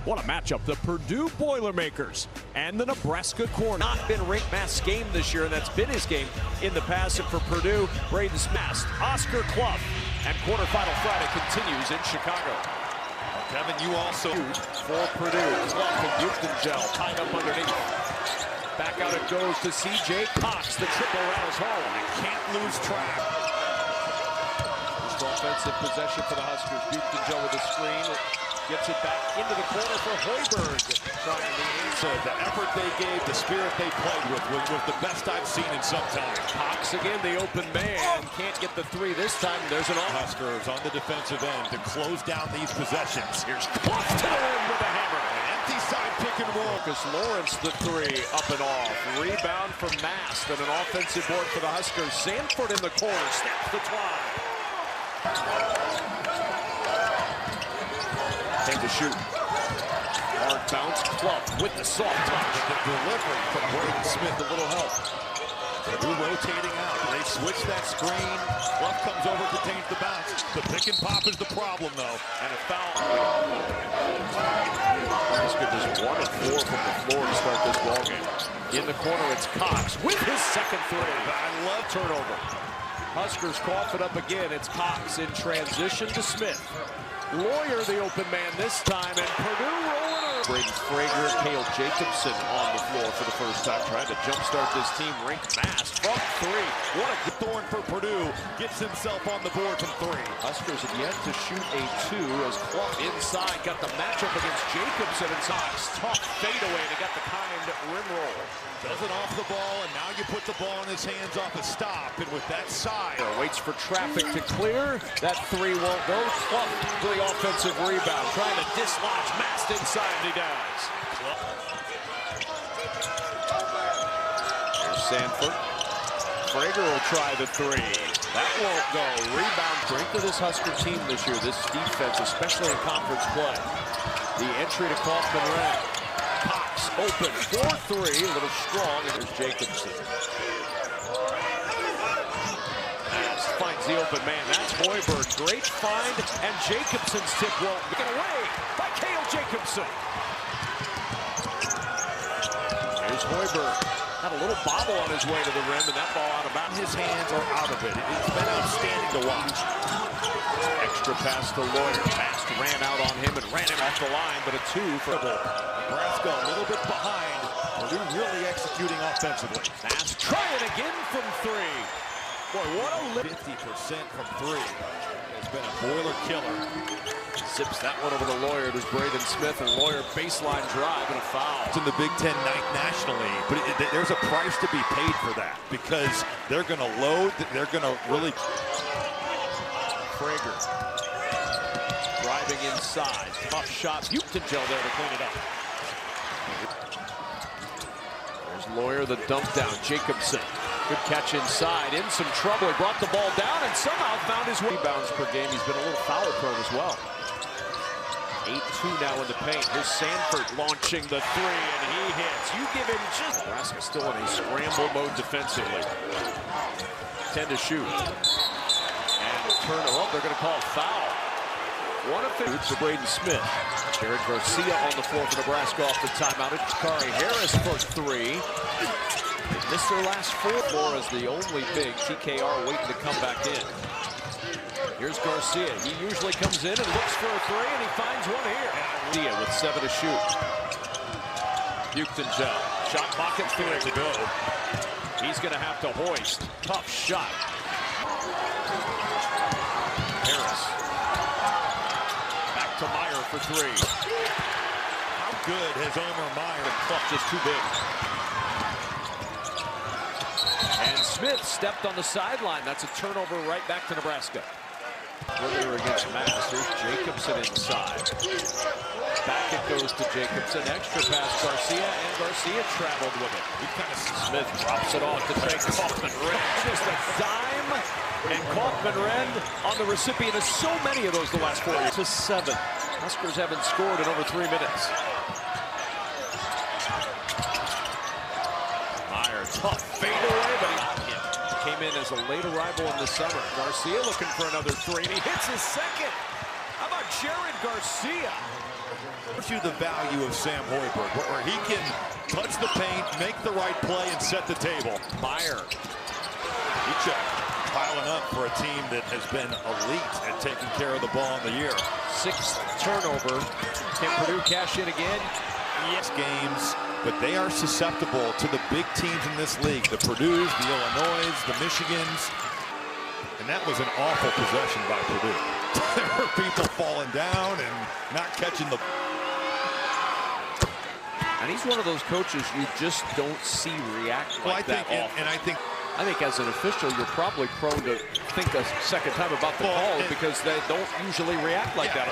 What a matchup. The Purdue Boilermakers and the Nebraska Corn. Not been Rinkmask's game this year, and that's been his game in the past. And for Purdue, Braden Smith, Oscar Clough, and quarterfinal Friday continues in Chicago. Kevin, you also for Purdue. Clough and Buchtengel tied up underneath. Back out it goes to C.J. Cox. The triple rattles home. Can't lose track. First offensive possession for the Huskers. Buchtengel with a screen. Gets it back into the corner for Hoiberg. Trying the answer. The effort they gave, the spirit they played with was the best I've seen in some time. Cox again, the open man. Can't get the three this time. There's an Huskers on the defensive end to close down these possessions. Here's Clough to the rim with a hammer. An empty side pick and roll. Marcus Lawrence the three up and off. Rebound from Mast and an offensive board for the Huskers. Sanford in the corner. Snaps the twine. 10 to shoot. Hard bounce. Clough with the soft touch. The delivery from Braden Smith, a little help. Purdue rotating out. They switch that screen. Clough comes over, contains the bounce. The pick and pop is the problem, though. And a foul. Nebraska just 1 of 4 from the floor to start this ballgame. In the corner, it's Cox with his second three. I love turnover. Huskers cough it up again. It's Cox in transition to Smith. Lawyer, the open man this time, and Purdue rolling over. Braden Frager, Cale Jacobson on the floor for the first time, trying to jumpstart this team. Rinkmask from three. What a good thorn for Purdue. Gets himself on the board from three. Huskers have yet to shoot a two as Clough inside. Got the matchup against Jacobson and Cox. Tough fadeaway. They got the kind rim roll. Doesn't off the ball, and now you put the ball in his hands off a stop. And with that side. Waits for traffic to clear. That three won't go. Clough for the offensive rebound. Trying to dislodge Mast inside, and he does. Here's Sanford. Frager will try the three. That won't go. Rebound. Strength of this Husker team this year. This defense, especially in conference play. The entry to Kaufman-Renn. Cox open. 4-3. A little strong. And there's Jacobson. Finds the open man. That's Hoiberg. Great find. And Jacobson's tip won't get away by Cale Jacobson. Here's Hoiberg. Had a little bobble on his way to the rim, and that ball out of bounds. His hands are out of it. It's been outstanding to watch. Extra pass to Lawyer. Mast ran out on him and ran him off the line, but a two for Nebraska a little bit behind. Purdue really executing offensively. Mast trying again from three. Boy, what a 50% from three. Has been a boiler killer. Sips that one over the Lawyer. There's Braden Smith, and Lawyer baseline drive and a foul. It's in the Big Ten nationally, but there's a price to be paid for that because they're going to load. They're going to really. Frager driving inside. Tough shot. Buchtengel there to clean it up. There's Lawyer, the dump down. Jacobson. Good catch inside. In some trouble. He brought the ball down and somehow found his way. Rebounds per game. He's been a little foul prone as well. 8-2 now in the paint. Here's Sanford launching the three, and he hits. You give him just. Nebraska still in a scramble mode defensively. 10 to shoot. And turn it up. They're going to call a foul. One of them for Braden Smith. Jared Garcia on the floor for Nebraska off the timeout. It's Kari Harris for three. They missed their last four as the only big. TKR waiting to come back in. Here's Garcia. He usually comes in and looks for a three, and he finds one here. Garcia with 7 to shoot. Buchtengel. Shot pocket three to go. He's going to have to hoist. Tough shot. Harris. Back to Meyer for three. How good has Omer Meyer? Clough just too big. And Smith stepped on the sideline. That's a turnover right back to Nebraska. Earlier against Mast. Here's Jacobson inside. Back it goes to Jacobson. Extra pass Garcia, and Garcia traveled with it. Smith drops it off to take Kaufman-Renn. Just a dime, and Kaufman-Renn on the recipient of so many of those the last 4 years. To 7. Huskers haven't scored in over 3 minutes. Meyer, tough fadeaway, but he came in as a late arrival in the summer. Garcia looking for another three, and he hits his second. How about Jared Garcia. Shows you the value of Sam Hoiberg, where he can touch the paint, make the right play, and set the table. Meyer. Each piling up for a team that has been elite at taking care of the ball in the year. Sixth turnover. Can Purdue cash in again? Yes, games, but they are susceptible to the big teams in this league. The Purdues, the Illinois, the Michigans. And that was an awful possession by Purdue. There were people falling down and not catching the... And he's one of those coaches you just don't see react like that often. I think as an official, you're probably prone to think a second time about the call because they don't usually react like that.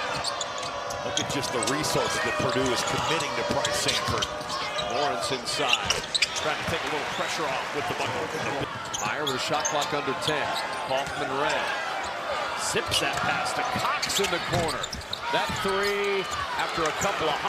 Look at just the resources that Purdue is committing to Bryce Sanford. Lawrence inside, trying to take a little pressure off with the bucket. Meyer with a shot clock under 10. Kaufman-Renn zips that pass to Cox in the corner. That three after a couple of...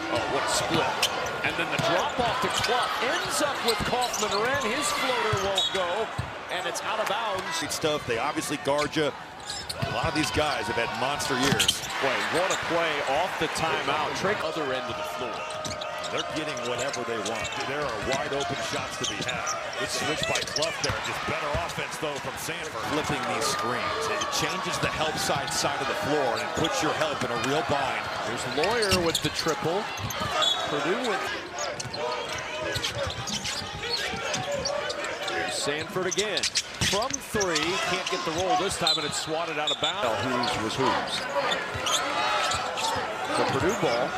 Oh, what a split. And then the drop off to Clough ends up with Kaufman-Renn. His floater won't go, and it's out of bounds. Great stuff. They obviously guard you. A lot of these guys have had monster years. Boy, what a play off the timeout. Other end of the floor. They're getting whatever they want. There are wide open shots to be had. Good switch by Clough there. Just better offense, though, from Sanford. Flipping these screens. It changes the help side of the floor, and it puts your help in a real bind. There's Lawyer with the triple. Purdue with... Here's Sanford again. From three. Can't get the roll this time, and it's swatted out of bounds. Whose was whose. The Purdue ball.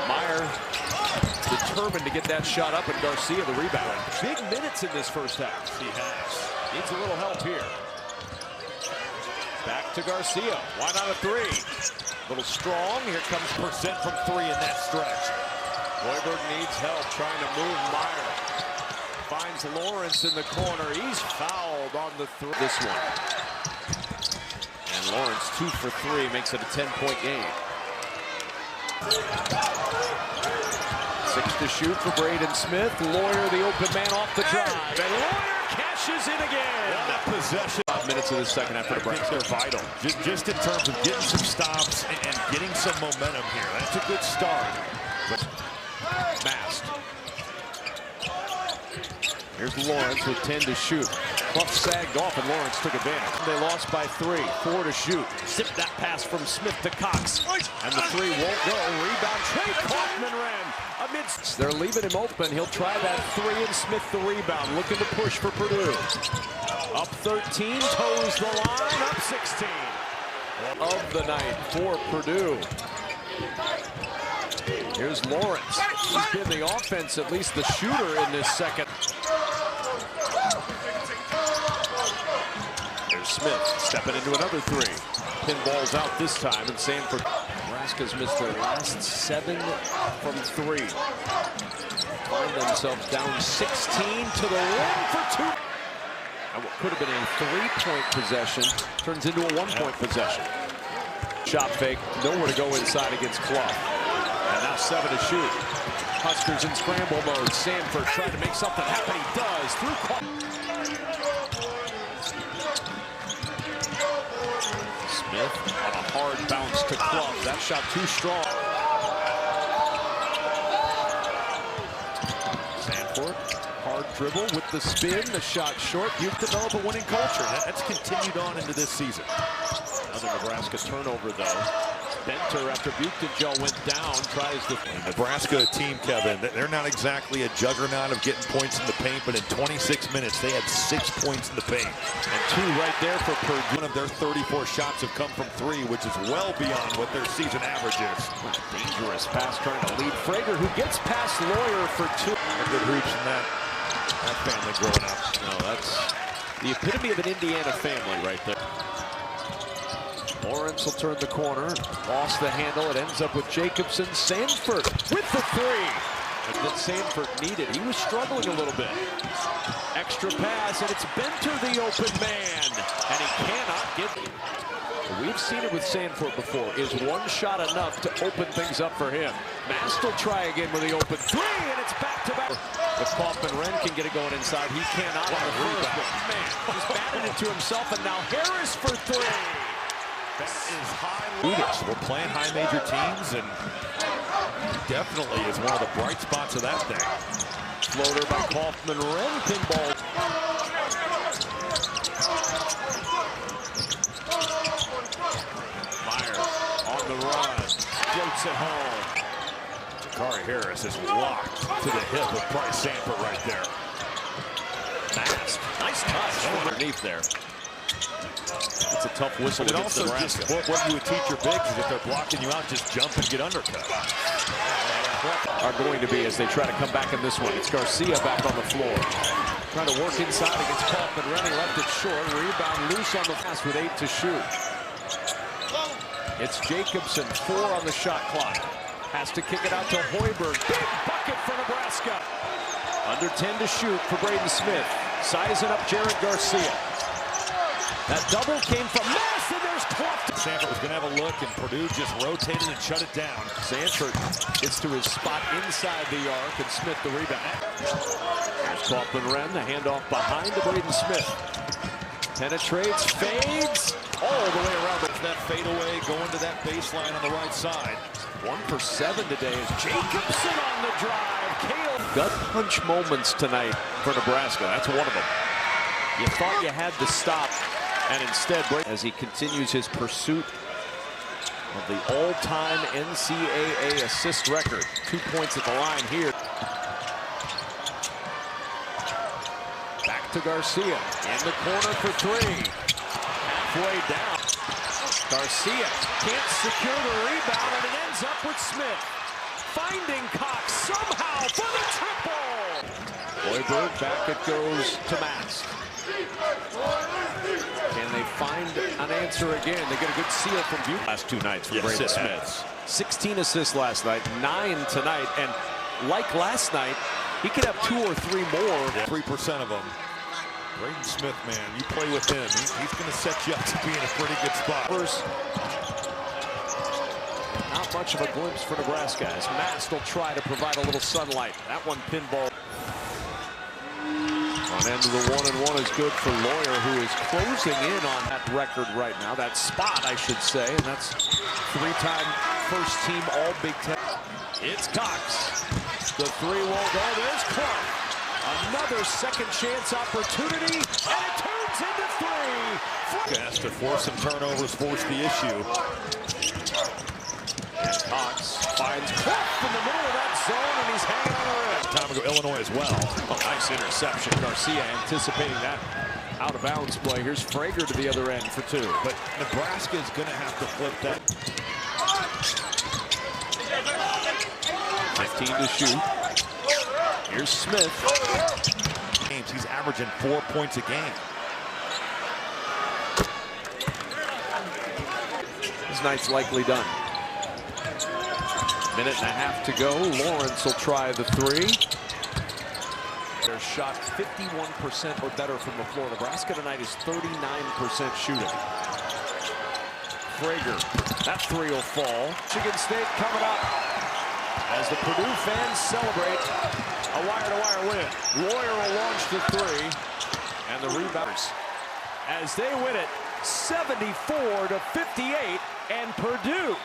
Meyer determined to get that shot up, and Garcia the rebound. Big minutes in this first half. He has. Needs a little help here. Back to Garcia. Why not a three? A little strong. Here comes percent from three in that stretch. Hoiberg needs help trying to move Meyer. Finds Lawrence in the corner. He's fouled on the three. This one. And Lawrence 2 for 3 makes it a 10-point game. 6 to shoot for Braden Smith. Lawyer the open man off the drive. And Lawyer cashes in again. That possession. 5 minutes of the second half for Nebraska. They're vital. Just in terms of getting some stops and getting some momentum here. That's a good start. But Mast. Here's Lawrence with 10 to shoot. Clough sagged off and Lawrence took advantage. They lost by 3. 4 to shoot. Zip that pass from Smith to Cox. And the three won't go. Rebound. Trey Kaufman-Renn amidst. They're leaving him open. He'll try that three and Smith the rebound. Looking to push for Purdue. Up 13. Toes the line. Up 16. Of the night for Purdue. Here's Lawrence. He's been the offense, at least the shooter in this second. Here's Smith stepping into another three. Pinballs out this time, and Sanford. Nebraska's missed their last 7 from 3. Find themselves down 16 to the rim for 2. And what could have been a 3-point possession turns into a 1-point possession. Shot fake, nowhere to go inside against Clough. And now 7 to shoot. Huskers in scramble mode. Sanford trying to make something happen. He does through. Smith on a hard bounce to Clough. That shot too strong. Sanford, hard dribble with the spin. The shot short. You've developed a winning culture. That's continued on into this season. Another Nebraska turnover, though. Benter, after Buchtenjel went down, tries the... Nebraska team, Kevin, they're not exactly a juggernaut of getting points in the paint, but in 26 minutes, they had 6 points in the paint. And 2 right there for Purdue. One of their 34 shots have come from 3, which is well beyond what their season average is. Dangerous pass trying to lead Frager, who gets past Lawyer for 2. Good hoops in that family growing up. No, that's the epitome of an Indiana family right there. Lawrence will turn the corner, lost the handle. It ends up with Jacobson. Sanford with the 3 that Sanford needed. He was struggling a little bit. Extra pass, and it's Benter the open man, and he cannot get it. We've seen it with Sanford before. Is one shot enough to open things up for him? Mast will try again with the open 3, and it's back-to-back. If Kaufman-Renn can get it going inside, he cannot. Man, he's batted it to himself, and now Harris for 3. That is high. We're playing high major teams, and definitely is one of the bright spots of that thing. Floater by Kaufman, Ren pinball. Meyer on the run, floats it home. Jakari Harris is locked to the hip of Bryce Sanford right there. Mask, nice touch underneath there. It's a tough whistle. But it also just what you would teach your bigs is if they're blocking you out, just jump and get undercut. Are going to be as they try to come back in this one. It's Garcia back on the floor. Trying to work inside against Kaufman. Rennie left it short. Rebound loose on the pass with 8 to shoot. It's Jacobson, 4 on the shot clock. Has to kick it out to Hoiberg. Big bucket for Nebraska. Under 10 to shoot for Braden Smith. Sizing up Jared Garcia. That double came from Mass, and there's Clough. Sanford was going to have a look, and Purdue just rotated and shut it down. Sanford gets to his spot inside the arc, and Smith the rebound. There's Kaufman-Renn, the handoff behind to Braden Smith. Penetrates, fades, all the way around. There's that fadeaway going to that baseline on the right side. 1 for 7 today is Jacobson on the drive. Kale. Gut punch moments tonight for Nebraska. That's one of them. You thought you had to stop, and instead, as he continues his pursuit of the all-time NCAA assist record. 2 points at the line here. Back to Garcia in the corner for 3. Halfway down. Garcia can't secure the rebound, and it ends up with Smith. Finding Cox somehow for the triple. Hoiberg, back it goes to Mast. Can they find an answer again? They get a good seal from Butte last 2 nights from Braden Smith. 16 assists last night, 9 tonight, and like last night, he could have 2 or 3 more. 3% of them. Braden Smith, man, you play with him. He's going to set you up to be in a pretty good spot. Not much of a glimpse for Nebraska as Mast will try to provide a little sunlight. That one pinball. On end of the 1-and-1 is good for Lawyer, who is closing in on that record right now. That spot, I should say, and that's 3-time first-team All-Big Ten. It's Cox. The 3 won't go. There's Clark. Another second-chance opportunity, and it turns into 3. Has to force some turnovers, force the issue. And Cox finds Clough in the middle of that zone, and he's hanging on the rim. Time to go Illinois as well. Oh, nice interception. Garcia anticipating that out-of-bounds play. Here's Frager to the other end for 2. But Nebraska is going to have to flip that. 15 to shoot. Here's Smith. He's averaging 4 points a game. His night's likely done. Minute and a half to go. Lawrence will try the 3. They're shot 51% or better from the floor. Nebraska tonight is 39% shooting. Frager, that 3 will fall. Michigan State coming up as the Purdue fans celebrate a wire-to-wire win. Lawyer will launch the 3, and the rebounders as they win it 74-58, and Purdue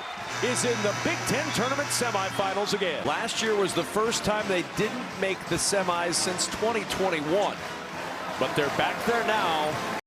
is in the Big Ten tournament semifinals again. Last year was the first time they didn't make the semis since 2021, but they're back there now.